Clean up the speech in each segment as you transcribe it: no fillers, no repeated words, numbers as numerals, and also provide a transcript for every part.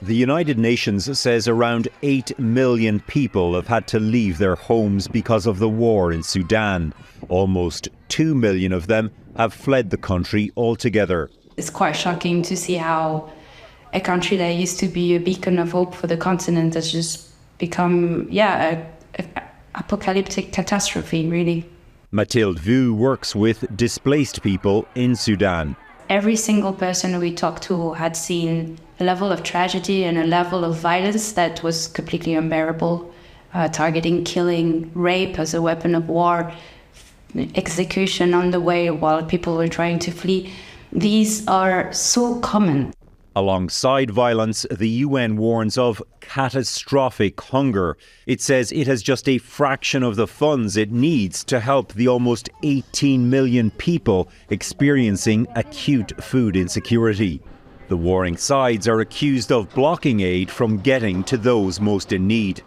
The United Nations says around 8 million people have had to leave their homes because of the war in Sudan. Almost 2 million of them have fled the country altogether. It's quite shocking to see how a country that used to be a beacon of hope for the continent has just become, an apocalyptic catastrophe, really. Mathilde Vu works with displaced people in Sudan. Every single person we talked to had seen a level of tragedy and a level of violence that was completely unbearable, targeting, killing, rape as a weapon of war, execution on the way while people were trying to flee. These are so common. Alongside violence, the UN warns of catastrophic hunger. It says it has just a fraction of the funds it needs to help the almost 18 million people experiencing acute food insecurity. The warring sides are accused of blocking aid from getting to those most in need.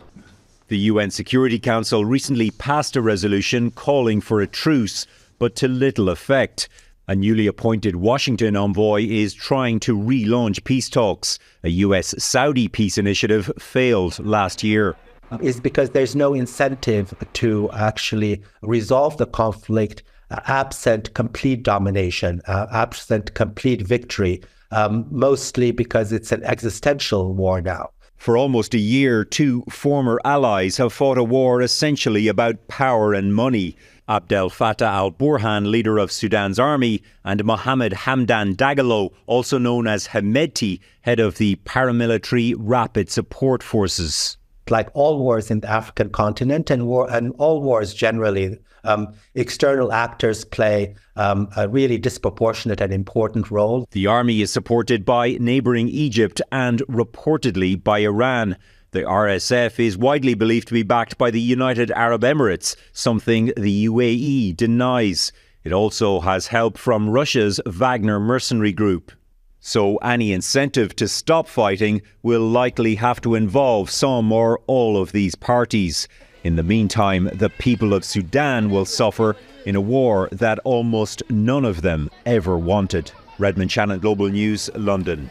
The UN Security Council recently passed a resolution calling for a truce, but to little effect. A newly appointed Washington envoy is trying to relaunch peace talks. A US-Saudi peace initiative failed last year. It's because there's no incentive to actually resolve the conflict absent complete domination, absent complete victory, mostly because it's an existential war now. For almost a year, two former allies have fought a war essentially about power and money. Abdel Fattah al-Burhan, leader of Sudan's army, and Mohammed Hamdan Dagalo, also known as Hemedti, head of the paramilitary Rapid Support Forces. Like all wars in the African continent and all wars generally, external actors play a really disproportionate and important role. The army is supported by neighbouring Egypt and reportedly by Iran. The RSF is widely believed to be backed by the United Arab Emirates, something the UAE denies. It also has help from Russia's Wagner mercenary group. So any incentive to stop fighting will likely have to involve some or all of these parties. In the meantime, the people of Sudan will suffer in a war that almost none of them ever wanted. Redmond Shannon, Global News, London.